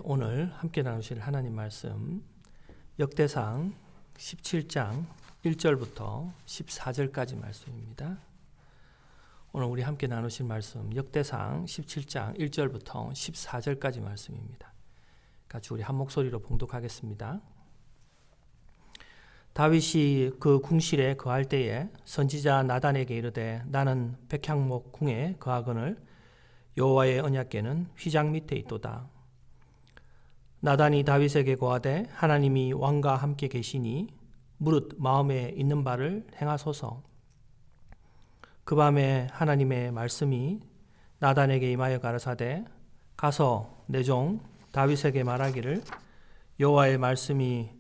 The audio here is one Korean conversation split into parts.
오늘 함께 나누실 하나님 말씀 역대상 17장 1절부터 14절까지 말씀입니다. 오늘 우리 함께 나누실 말씀 역대상 17장 1절부터 14절까지 말씀입니다. 같이 우리 한 목소리로 봉독하겠습니다. 다윗이 그 궁실에 거할 때에 선지자 나단에게 이르되 나는 백향목 궁에 거하거늘 여호와의 언약궤는 휘장 밑에 있도다. 나단이 다윗에게 고하되 하나님이 왕과 함께 계시니 무릇 마음에 있는 바를 행하소서. 그 밤에 하나님의 말씀이 나단에게 임하여 가라사대 가서 내 종 다윗에게 말하기를 여호와의 말씀이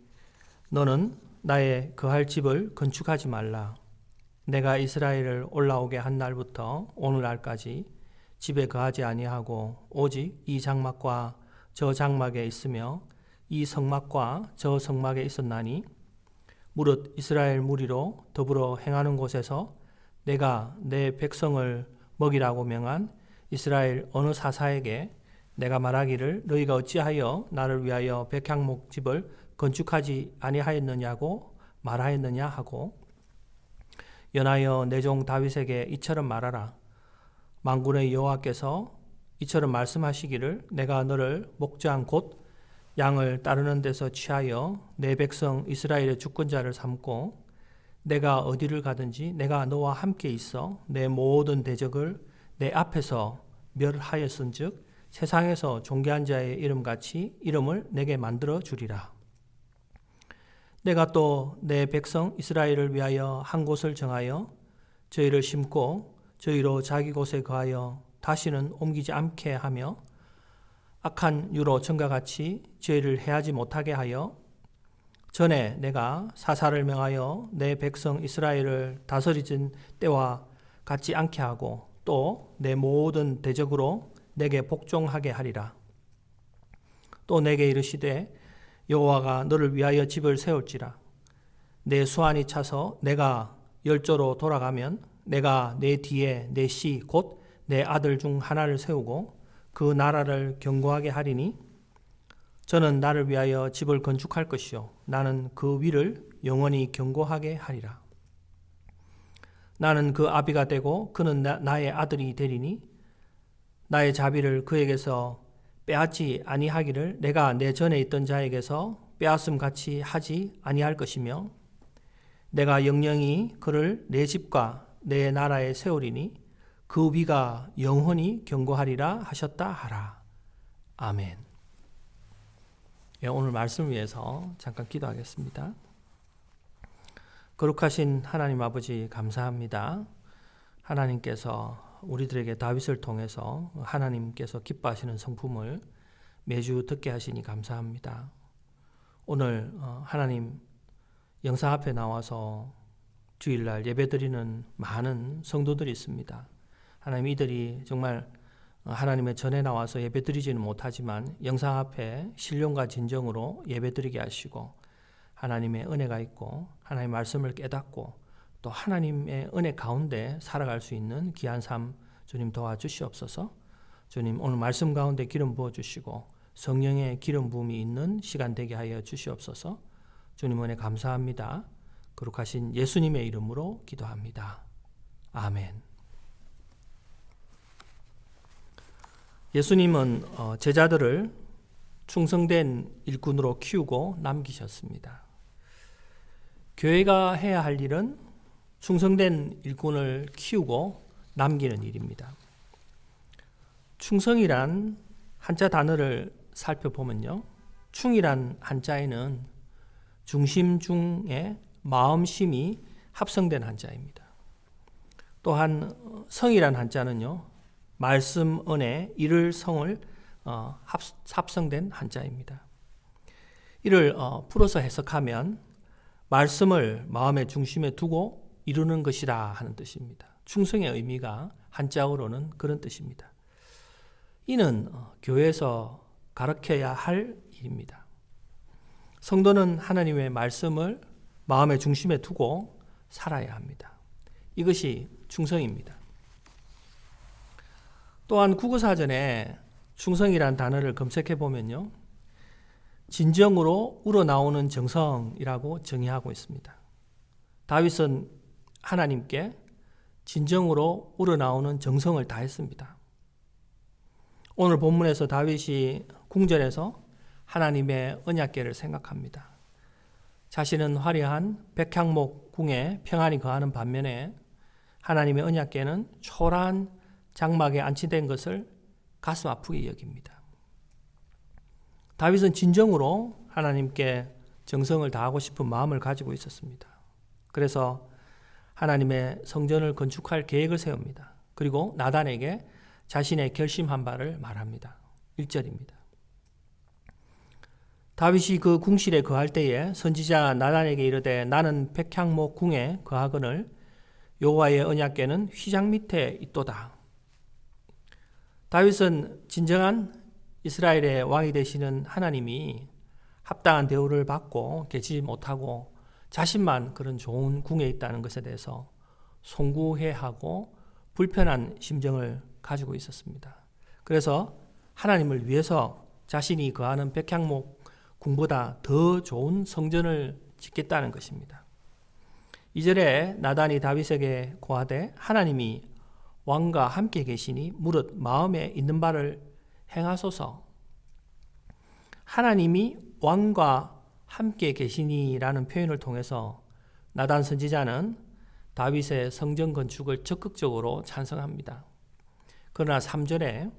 너는 나의 거할 집을 건축하지 말라. 내가 이스라엘을 올라오게 한 날부터 오늘날까지 집에 거하지 아니하고 오직 이 장막과 저 장막에 있으며 이 성막과 저 성막에 있었나니 무릇 이스라엘 무리로 더불어 행하는 곳에서 내가 내 백성을 먹이라고 명한 이스라엘 어느 사사에게 내가 말하기를 너희가 어찌하여 나를 위하여 백향목 집을 건축하지 아니하였느냐고 말하였느냐 하고 연하여 내 종 다윗에게 이처럼 말하라. 만군의 여호와께서 이처럼 말씀하시기를 내가 너를 목장 곧 양을 따르는 데서 취하여 내 백성 이스라엘의 주권자를 삼고 내가 어디를 가든지 내가 너와 함께 있어 내 모든 대적을 내 앞에서 멸하였은즉 세상에서 존귀한 자의 이름같이 이름을 내게 만들어 주리라. 내가 또 내 백성 이스라엘을 위하여 한 곳을 정하여 저희를 심고 저희로 자기 곳에 거하여 다시는 옮기지 않게 하며 악한 유로 전과 같이 죄를 해하지 못하게 하여 전에 내가 사사를 명하여 내 백성 이스라엘을 다스리진 때와 같지 않게 하고 또 내 모든 대적으로 내게 복종하게 하리라. 또 내게 이르시되 여호와가 너를 위하여 집을 세울지라. 내 수완이 차서 내가 열조로 돌아가면 내가 내 뒤에 내 씨 곧 내 아들 중 하나를 세우고 그 나라를 견고하게 하리니 저는 나를 위하여 집을 건축할 것이요 나는 그 위를 영원히 견고하게 하리라. 나는 그 아비가 되고 그는 나의 아들이 되리니 나의 자비를 그에게서 빼앗지 아니하기를 내가 내 전에 있던 자에게서 빼앗음 같이 하지 아니할 것이며 내가 영영이 그를 내 집과 내 나라에 세우리니 그 위가 영원히 견고하리라 하셨다 하라. 아멘. 오늘 말씀을 위해서 잠깐 기도하겠습니다. 거룩하신 하나님 아버지 감사합니다. 하나님께서 우리들에게 다윗을 통해서 하나님께서 기뻐하시는 성품을 매주 듣게 하시니 감사합니다. 오늘 하나님 영상 앞에 나와서 주일날 예배드리는 많은 성도들이 있습니다. 하나님 이들이 정말 하나님의 전에 나와서 예배드리지는 못하지만 영상 앞에 신령과 진정으로 예배드리게 하시고 하나님의 은혜가 있고 하나님의 말씀을 깨닫고 또 하나님의 은혜 가운데 살아갈 수 있는 귀한 삶 주님 도와주시옵소서. 주님 오늘 말씀 가운데 기름 부어주시고 성령의 기름 부음이 있는 시간 되게 하여 주시옵소서. 주님 은혜 감사합니다. 거룩하신 예수님의 이름으로 기도합니다. 아멘. 예수님은 제자들을 충성된 일꾼으로 키우고 남기셨습니다. 교회가 해야 할 일은 충성된 일꾼을 키우고 남기는 일입니다. 충성이란 한자 단어를 살펴보면요. 충이란 한자에는 중심 중에 마음심이 합성된 한자입니다. 또한 성이란 한자는요. 말씀, 은혜, 이를 성을 합성된 한자입니다. 이를 풀어서 해석하면 말씀을 마음의 중심에 두고 이루는 것이다 하는 뜻입니다. 충성의 의미가 한자어로는 그런 뜻입니다. 이는 교회에서 가르쳐야 할 일입니다. 성도는 하나님의 말씀을 마음의 중심에 두고 살아야 합니다. 이것이 충성입니다. 또한 국어사전에 충성이란 단어를 검색해 보면요, 진정으로 우러나오는 정성이라고 정의하고 있습니다. 다윗은 하나님께 진정으로 우러나오는 정성을 다했습니다. 오늘 본문에서 다윗이 궁전에서 하나님의 언약궤를 생각합니다. 자신은 화려한 백향목 궁에 평안히 거하는 반면에 하나님의 언약궤는 초라한 장막에 안치된 것을 가슴 아프게 여깁니다. 다윗은 진정으로 하나님께 정성을 다하고 싶은 마음을 가지고 있었습니다. 그래서 하나님의 성전을 건축할 계획을 세웁니다. 그리고 나단에게 자신의 결심한 바를 말합니다. 1절입니다. 다윗이 그 궁실에 거할 때에 선지자 나단에게 이르되 나는 백향목 궁에 거하거늘 여호와의 언약궤는 휘장 밑에 있도다. 다윗은 진정한 이스라엘의 왕이 되시는 하나님이 합당한 대우를 받고 계시지 못하고 자신만 그런 좋은 궁에 있다는 것에 대해서 송구해하고 불편한 심정을 가지고 있었습니다. 그래서 하나님을 위해서 자신이 거하는 백향목 궁보다 더 좋은 성전을 짓겠다는 것입니다. 2절에 나단이 다윗에게 고하되 하나님이 왕과 함께 계시니 무릇 마음에 있는 바를 행하소서. 하나님이 왕과 함께 계시니라는 표현을 통해서 나단 선지자는 다윗의 성전 건축을 적극적으로 찬성합니다. 그러나 3절에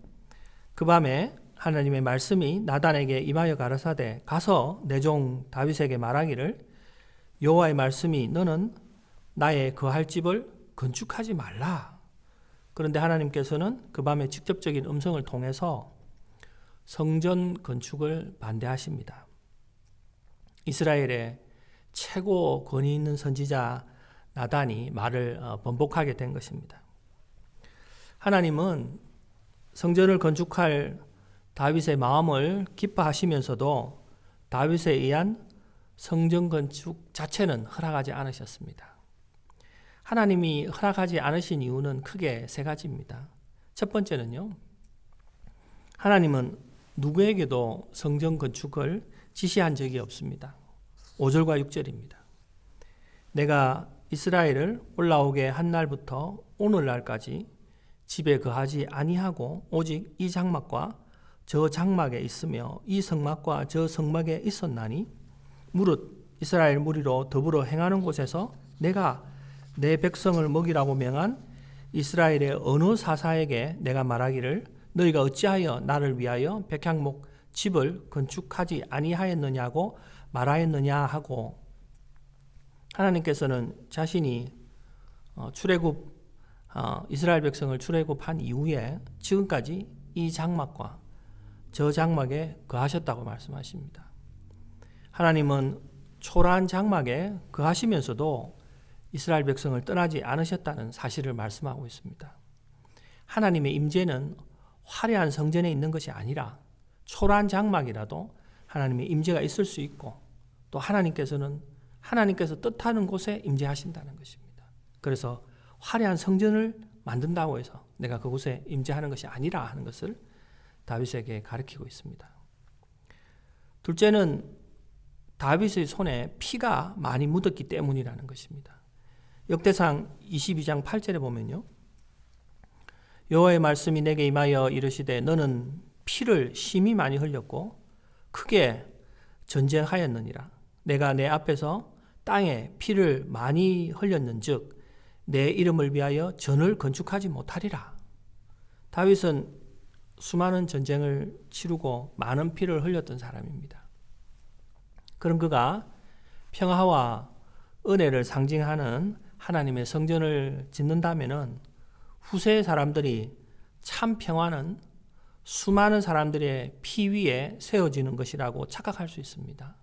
그 밤에 하나님의 말씀이 나단에게 임하여 가라사대 가서 내 종 다윗에게 말하기를 여호와의 말씀이 너는 나의 거할 집을 건축하지 말라. 그런데 하나님께서는 그 밤에 직접적인 음성을 통해서 성전 건축을 반대하십니다. 이스라엘의 최고 권위 있는 선지자 나단이 말을 번복하게 된 것입니다. 하나님은 성전을 건축할 다윗의 마음을 기뻐하시면서도 다윗에 의한 성전 건축 자체는 허락하지 않으셨습니다. 하나님이 허락하지 않으신 이유는 크게 세 가지입니다. 첫 번째는요, 하나님은 누구에게도 성전 건축을 지시한 적이 없습니다. 5절과 6절입니다. 내가 이스라엘을 올라오게 한 날부터 오늘날까지 집에 거하지 아니하고 오직 이 장막과 저 장막에 있으며 이 성막과 저 성막에 있었나니 무릇 이스라엘 무리로 더불어 행하는 곳에서 내가 내 백성을 먹이라고 명한 이스라엘의 어느 사사에게 내가 말하기를 너희가 어찌하여 나를 위하여 백향목 집을 건축하지 아니하였느냐고 말하였느냐 하고, 하나님께서는 자신이 이스라엘 백성을 출애굽한 이후에 지금까지 이 장막과 저 장막에 거하셨다고 말씀하십니다. 하나님은 초라한 장막에 거하시면서도 이스라엘 백성을 떠나지 않으셨다는 사실을 말씀하고 있습니다. 하나님의 임재는 화려한 성전에 있는 것이 아니라 초라한 장막이라도 하나님의 임재가 있을 수 있고, 또 하나님께서 뜻하는 곳에 임재하신다는 것입니다. 그래서 화려한 성전을 만든다고 해서 내가 그곳에 임재하는 것이 아니라 하는 것을 다윗에게 가르치고 있습니다. 둘째는 다윗의 손에 피가 많이 묻었기 때문이라는 것입니다. 역대상 22장 8절에 보면요, 여호와의 말씀이 내게 임하여 이르시되 너는 피를 심히 많이 흘렸고 크게 전쟁하였느니라. 내가 내 앞에서 땅에 피를 많이 흘렸는즉 내 이름을 위하여 전을 건축하지 못하리라. 다윗은 수많은 전쟁을 치르고 많은 피를 흘렸던 사람입니다. 그런 그가 평화와 은혜를 상징하는 하나님의 성전을 짓는다면은 후세의 사람들이 참 평화는 수많은 사람들의 피 위에 세워지는 것이라고 착각할 수 있습니다.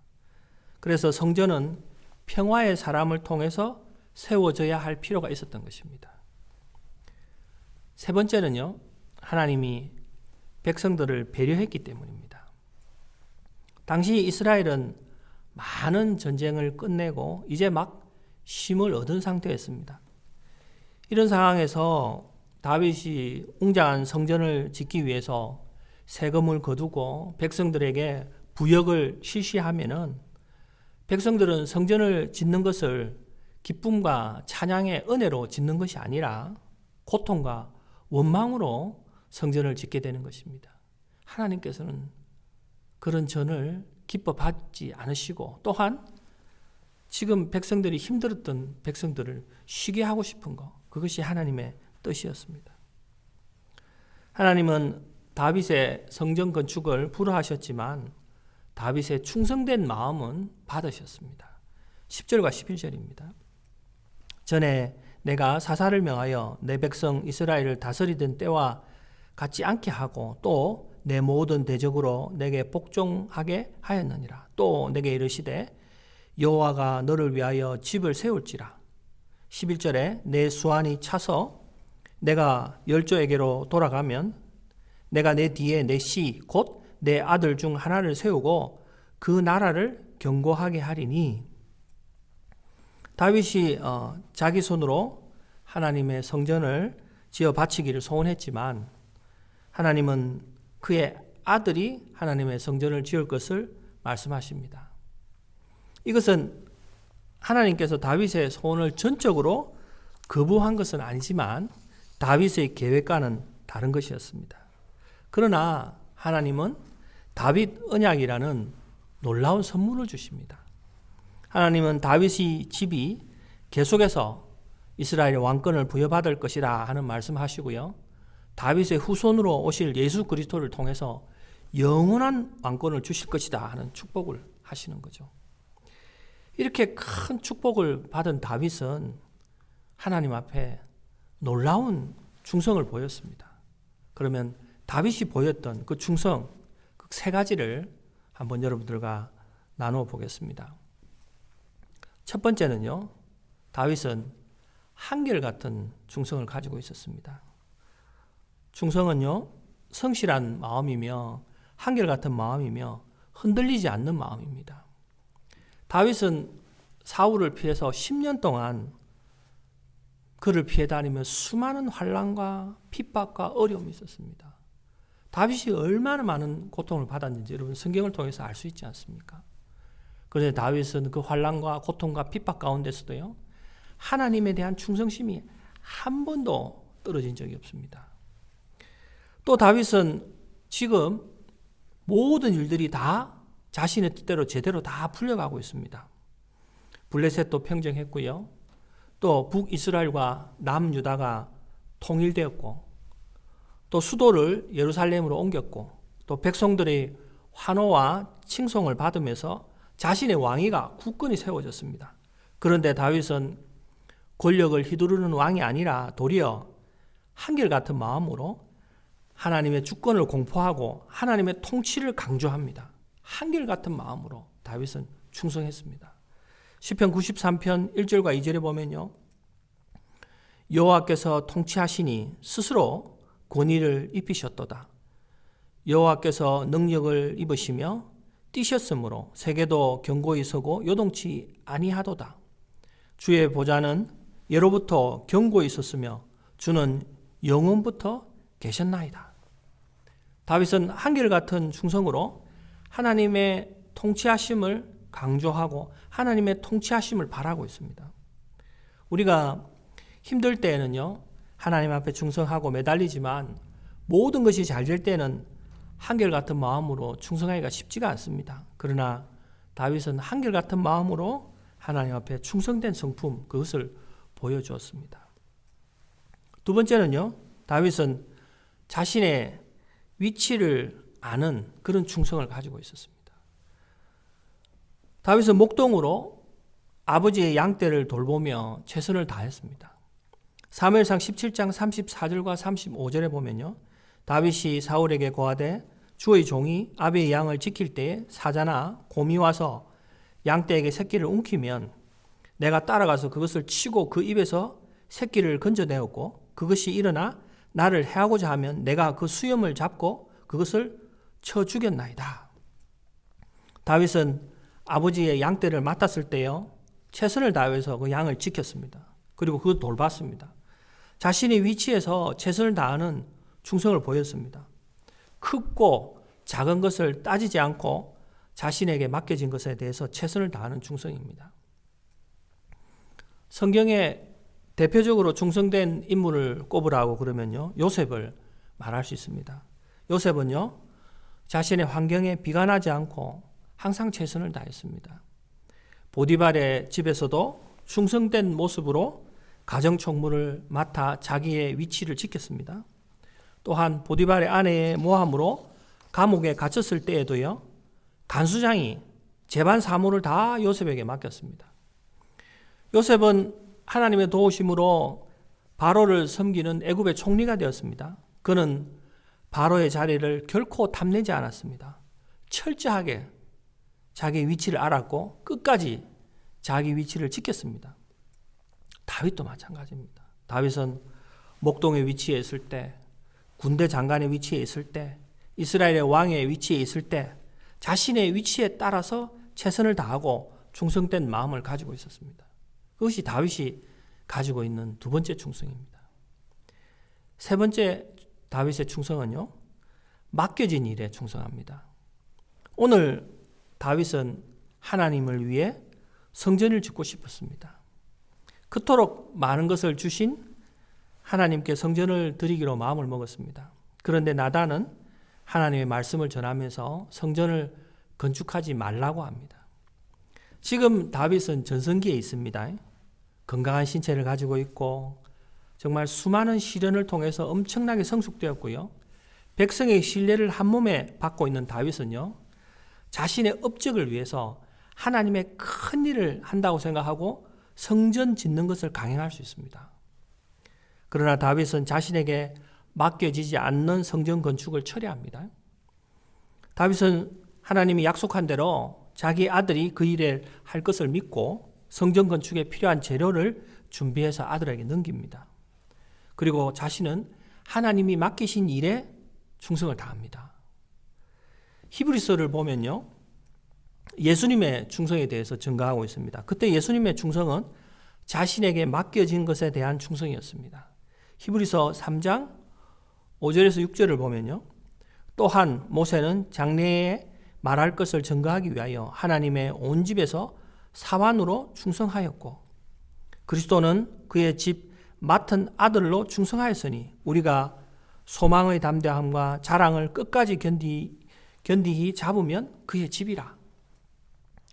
그래서 성전은 평화의 사람을 통해서 세워져야 할 필요가 있었던 것입니다. 세 번째는요, 하나님이 백성들을 배려했기 때문입니다. 당시 이스라엘은 많은 전쟁을 끝내고 이제 막 쉼을 얻은 상태였습니다. 이런 상황에서 다윗이 웅장한 성전을 짓기 위해서 세금을 거두고 백성들에게 부역을 실시하면은 백성들은 성전을 짓는 것을 기쁨과 찬양의 은혜로 짓는 것이 아니라 고통과 원망으로 성전을 짓게 되는 것입니다. 하나님께서는 그런 전을 기뻐 받지 않으시고 또한 지금 백성들이 힘들었던 백성들을 쉬게 하고 싶은 것, 그것이 하나님의 뜻이었습니다. 하나님은 다윗의 성전 건축을 불허하셨지만 다윗의 충성된 마음은 받으셨습니다. 10절과 11절입니다. 전에 내가 사사를 명하여 내 백성 이스라엘을 다스리던 때와 같지 않게 하고 또 내 모든 대적으로 내게 복종하게 하였느니라. 또 내게 이르시되 여호와가 너를 위하여 집을 세울지라. 11절에 내 수완이 차서 내가 열조에게로 돌아가면 내가 내 뒤에 내 씨 곧 내 아들 중 하나를 세우고 그 나라를 견고하게 하리니. 다윗이 자기 손으로 하나님의 성전을 지어 바치기를 소원했지만 하나님은 그의 아들이 하나님의 성전을 지을 것을 말씀하십니다. 이것은 하나님께서 다윗의 소원을 전적으로 거부한 것은 아니지만 다윗의 계획과는 다른 것이었습니다. 그러나 하나님은 다윗 언약이라는 놀라운 선물을 주십니다. 하나님은 다윗의 집이 계속해서 이스라엘의 왕권을 부여받을 것이라 하는 말씀하시고요. 다윗의 후손으로 오실 예수 그리스도를 통해서 영원한 왕권을 주실 것이다 하는 축복을 하시는 거죠. 이렇게 큰 축복을 받은 다윗은 하나님 앞에 놀라운 충성을 보였습니다. 그러면 다윗이 보였던 그 충성, 그 세 가지를 한번 여러분들과 나누어 보겠습니다. 첫 번째는요, 다윗은 한결같은 충성을 가지고 있었습니다. 충성은요, 성실한 마음이며 한결같은 마음이며 흔들리지 않는 마음입니다. 다윗은 사울을 피해서 10년 동안 그를 피해 다니며 수많은 환난과 핍박과 어려움이 있었습니다. 다윗이 얼마나 많은 고통을 받았는지 여러분 성경을 통해서 알 수 있지 않습니까? 그런데 다윗은 그 환난과 고통과 핍박 가운데서도요, 하나님에 대한 충성심이 한 번도 떨어진 적이 없습니다. 또 다윗은 지금 모든 일들이 다 자신의 뜻대로 제대로 다 풀려가고 있습니다. 블레셋도 평정했고요. 또 북이스라엘과 남유다가 통일되었고 또 수도를 예루살렘으로 옮겼고 또 백성들의 환호와 칭송을 받으면서 자신의 왕위가 굳건히 세워졌습니다. 그런데 다윗은 권력을 휘두르는 왕이 아니라 도리어 한결같은 마음으로 하나님의 주권을 공포하고 하나님의 통치를 강조합니다. 한결같은 마음으로 다윗은 충성했습니다. 시편 93편 1절과 2절에 보면요, 여호와께서 통치하시니 스스로 권위를 입히셨도다. 여호와께서 능력을 입으시며 뛰셨으므로 세계도 견고히 서고 요동치 아니하도다. 주의 보좌는 예로부터 견고히 있었으며 주는 영원부터 계셨나이다. 다윗은 한결같은 충성으로 하나님의 통치하심을 강조하고 하나님의 통치하심을 바라고 있습니다. 우리가 힘들 때에는요, 하나님 앞에 충성하고 매달리지만 모든 것이 잘 될 때는 한결같은 마음으로 충성하기가 쉽지가 않습니다. 그러나 다윗은 한결같은 마음으로 하나님 앞에 충성된 성품, 그것을 보여주었습니다. 두 번째는요, 다윗은 자신의 위치를 아는 그런 충성을 가지고 있었습니다. 다윗은 목동으로 아버지의 양떼를 돌보며 최선을 다했습니다. 사무엘상 17장 34절과 35절에 보면요, 다윗이 사울에게 고하되 주의 종이 아비의 양을 지킬 때에 사자나 곰이 와서 양떼에게 새끼를 움키면 내가 따라가서 그것을 치고 그 입에서 새끼를 건져내었고 그것이 일어나 나를 해하고자 하면 내가 그 수염을 잡고 그것을 쳐 죽였나이다. 다윗은 아버지의 양떼를 맡았을 때요, 최선을 다해서 그 양을 지켰습니다. 그리고 그것을 돌봤습니다. 자신의 위치에서 최선을 다하는 충성을 보였습니다. 크고 작은 것을 따지지 않고 자신에게 맡겨진 것에 대해서 최선을 다하는 충성입니다. 성경에 대표적으로 충성된 인물을 꼽으라고 그러면요, 요셉을 말할 수 있습니다. 요셉은요, 자신의 환경에 비관하지 않고 항상 최선을 다했습니다. 보디발의 집에서도 충성된 모습으로 가정총무를 맡아 자기의 위치를 지켰습니다. 또한 보디발의 아내의 모함으로 감옥에 갇혔을 때에도요, 간수장이 재반 사무를 다 요셉에게 맡겼습니다. 요셉은 하나님의 도우심으로 바로를 섬기는 애굽의 총리가 되었습니다. 그는 바로의 자리를 결코 탐내지 않았습니다. 철저하게 자기 위치를 알았고 끝까지 자기 위치를 지켰습니다. 다윗도 마찬가지입니다. 다윗은 목동의 위치에 있을 때, 군대 장관의 위치에 있을 때, 이스라엘의 왕의 위치에 있을 때 자신의 위치에 따라서 최선을 다하고 충성된 마음을 가지고 있었습니다. 그것이 다윗이 가지고 있는 두 번째 충성입니다. 세 번째 다윗의 충성은요, 맡겨진 일에 충성합니다. 오늘 다윗은 하나님을 위해 성전을 짓고 싶었습니다. 그토록 많은 것을 주신 하나님께 성전을 드리기로 마음을 먹었습니다. 그런데 나단은 하나님의 말씀을 전하면서 성전을 건축하지 말라고 합니다. 지금 다윗은 전성기에 있습니다. 건강한 신체를 가지고 있고 정말 수많은 시련을 통해서 엄청나게 성숙되었고요. 백성의 신뢰를 한 몸에 받고 있는 다윗은요, 자신의 업적을 위해서 하나님의 큰 일을 한다고 생각하고 성전 짓는 것을 강행할 수 있습니다. 그러나 다윗은 자신에게 맡겨지지 않는 성전 건축을 철회합니다. 다윗은 하나님이 약속한 대로 자기 아들이 그 일을 할 것을 믿고 성전 건축에 필요한 재료를 준비해서 아들에게 넘깁니다. 그리고 자신은 하나님이 맡기신 일에 충성을 다합니다. 히브리서를 보면요, 예수님의 충성에 대해서 증가하고 있습니다. 그때 예수님의 충성은 자신에게 맡겨진 것에 대한 충성이었습니다. 히브리서 3장 5절에서 6절을 보면요, 또한 모세는 장래에 말할 것을 증거하기 위하여 하나님의 온 집에서 사환으로 충성하였고 그리스도는 그의 집 맡은 아들로 충성하였으니 우리가 소망의 담대함과 자랑을 끝까지 견디히 잡으면 그의 집이라.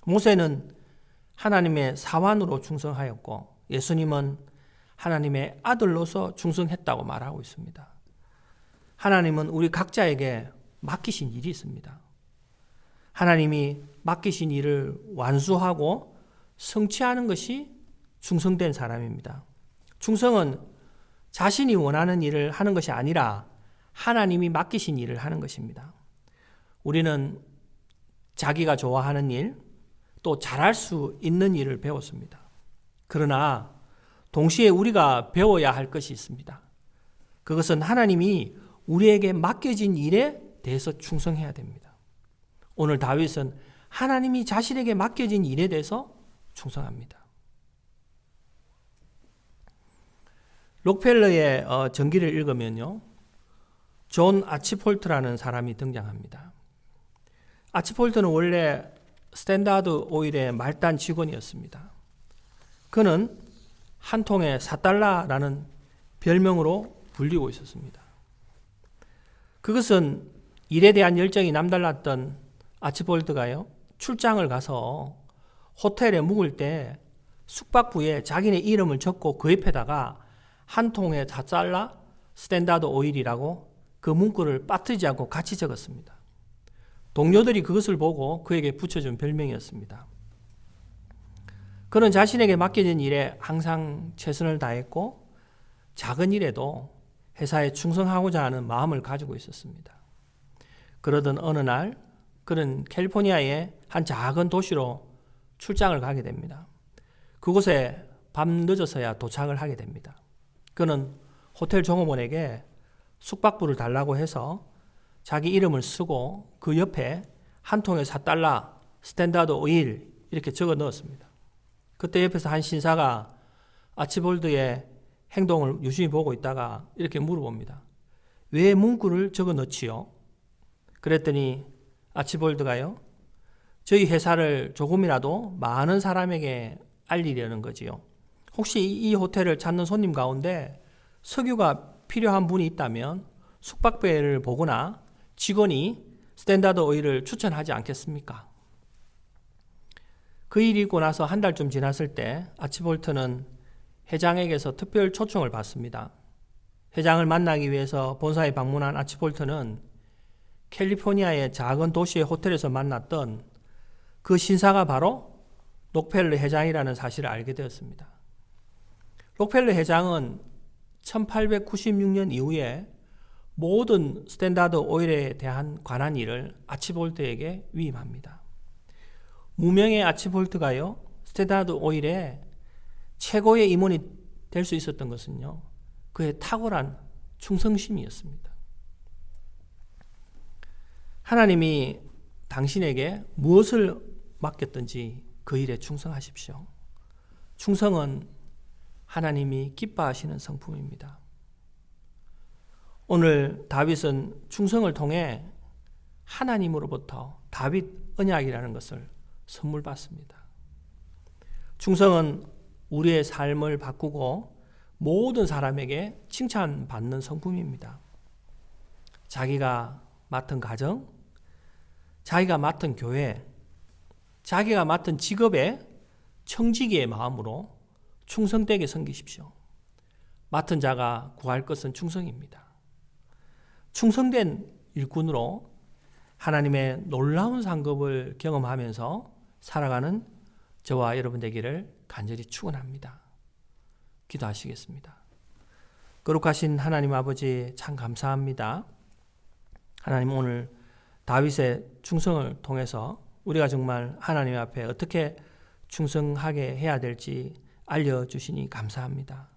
모세는 하나님의 사환으로 충성하였고 예수님은 하나님의 아들로서 충성했다고 말하고 있습니다. 하나님은 우리 각자에게 맡기신 일이 있습니다. 하나님이 맡기신 일을 완수하고 성취하는 것이 충성된 사람입니다. 충성은 자신이 원하는 일을 하는 것이 아니라 하나님이 맡기신 일을 하는 것입니다. 우리는 자기가 좋아하는 일, 또 잘할 수 있는 일을 배웠습니다. 그러나 동시에 우리가 배워야 할 것이 있습니다. 그것은 하나님이 우리에게 맡겨진 일에 대해서 충성해야 됩니다. 오늘 다윗은 하나님이 자신에게 맡겨진 일에 대해서 충성합니다. 록펠러의 전기를 읽으면요, 존 아치폴트라는 사람이 등장합니다. 아치폴트는 원래 스탠다드 오일의 말단 직원이었습니다. 그는 한 통에 4달러라는 별명으로 불리고 있었습니다. 그것은 일에 대한 열정이 남달랐던 아치폴트가요, 출장을 가서 호텔에 묵을 때 숙박부에 자기네 이름을 적고 그 옆에다가 한 통에 4달러 스탠다드 오일이라고 그 문구를 빠뜨리지 않고 같이 적었습니다. 동료들이 그것을 보고 그에게 붙여준 별명이었습니다. 그는 자신에게 맡겨진 일에 항상 최선을 다했고 작은 일에도 회사에 충성하고자 하는 마음을 가지고 있었습니다. 그러던 어느 날 그는 캘리포니아의 한 작은 도시로 출장을 가게 됩니다. 그곳에 밤 늦어서야 도착을 하게 됩니다. 그는 호텔 종업원에게 숙박부를 달라고 해서 자기 이름을 쓰고 그 옆에 한 통에 4달러 스탠다드 오일 이렇게 적어 넣었습니다. 그때 옆에서 한 신사가 아치폴드의 행동을 유심히 보고 있다가 이렇게 물어봅니다. 왜 문구를 적어 넣지요? 그랬더니 아치볼드가요, 저희 회사를 조금이라도 많은 사람에게 알리려는 거지요. 혹시 이 호텔을 찾는 손님 가운데 석유가 필요한 분이 있다면 숙박비를 보거나 직원이 스탠다드 오일을 추천하지 않겠습니까? 그 일이 있고 나서 한 달쯤 지났을 때 아치볼트는 회장에게서 특별 초청을 받습니다. 회장을 만나기 위해서 본사에 방문한 아치볼트는 캘리포니아의 작은 도시의 호텔에서 만났던 그 신사가 바로 록펠러 회장이라는 사실을 알게 되었습니다. 록펠러 회장은 1896년 이후에 모든 스탠다드 오일에 대한 관한 일을 아치볼트에게 위임합니다. 무명의 아치볼트가요, 스탠다드 오일의 최고의 임원이 될 수 있었던 것은요, 그의 탁월한 충성심이었습니다. 하나님이 당신에게 무엇을 맡겼든지 그 일에 충성하십시오. 충성은 하나님이 기뻐하시는 성품입니다. 오늘 다윗은 충성을 통해 하나님으로부터 다윗 언약이라는 것을 선물 받습니다. 충성은 우리의 삶을 바꾸고 모든 사람에게 칭찬받는 성품입니다. 자기가 맡은 가정, 자기가 맡은 교회, 자기가 맡은 직업에 청지기의 마음으로 충성되게 섬기십시오. 맡은 자가 구할 것은 충성입니다. 충성된 일꾼으로 하나님의 놀라운 상급을 경험하면서 살아가는 저와 여러분 되기를 간절히 축원합니다. 기도하시겠습니다. 거룩하신 하나님 아버지, 참 감사합니다. 하나님, 오늘 다윗의 충성을 통해서 우리가 정말 하나님 앞에 어떻게 충성하게 해야 될지 알려주시니 감사합니다.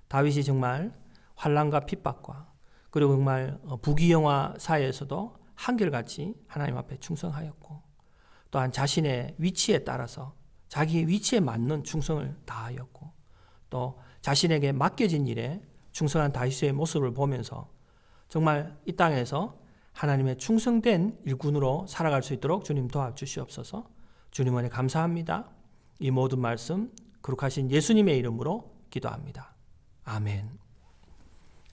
다윗이 정말 환난과 핍박과 그리고 정말 부귀영화 사회에서도 한결같이 하나님 앞에 충성하였고, 또한 자신의 위치에 따라서 자기의 위치에 맞는 충성을 다하였고, 또 자신에게 맡겨진 일에 충성한 다윗의 모습을 보면서 정말 이 땅에서 하나님의 충성된 일꾼으로 살아갈 수 있도록 주님 도와주시옵소서. 주님 은혜 감사합니다. 이 모든 말씀 거룩하신 예수님의 이름으로 기도합니다. 아멘.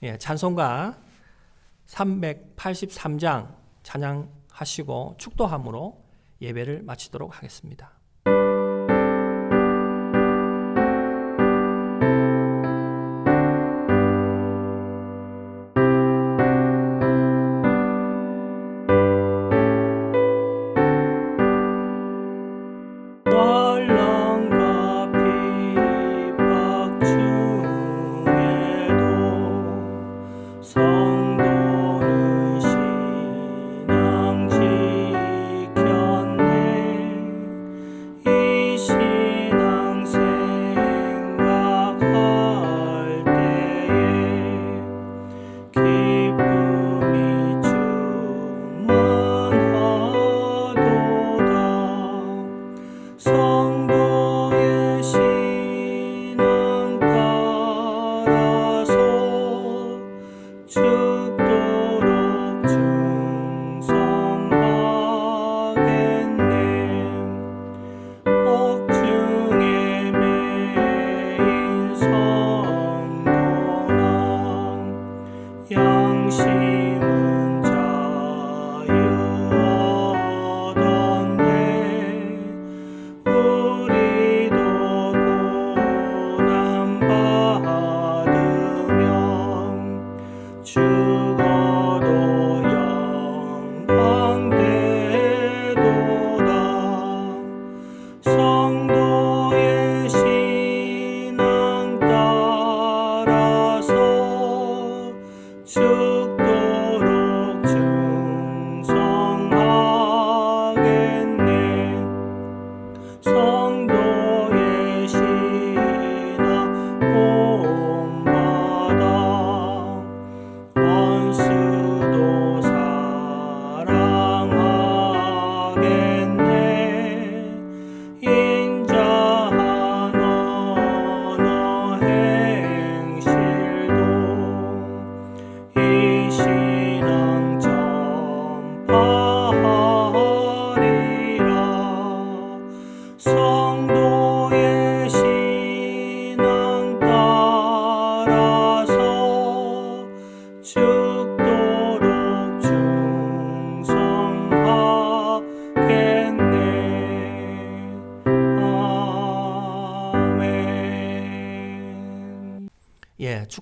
예, 찬송가 383장 찬양하시고 축도함으로 예배를 마치도록 하겠습니다.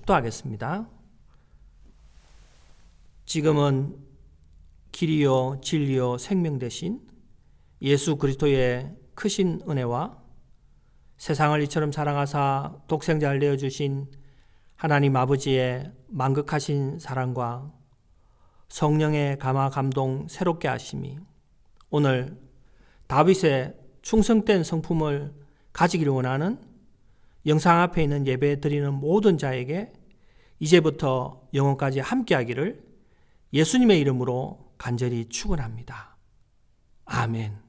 축도하겠습니다. 지금은 길이요 진리요 생명 되신 예수 그리스도의 크신 은혜와 세상을 이처럼 사랑하사 독생자를 내어주신 하나님 아버지의 만극하신 사랑과 성령의 감화 감동 새롭게 하심이 오늘 다윗의 충성된 성품을 가지기를 원하는 영상 앞에 있는 예배 드리는 모든 자에게 이제부터 영원까지 함께하기를 예수님의 이름으로 간절히 축원합니다. 아멘.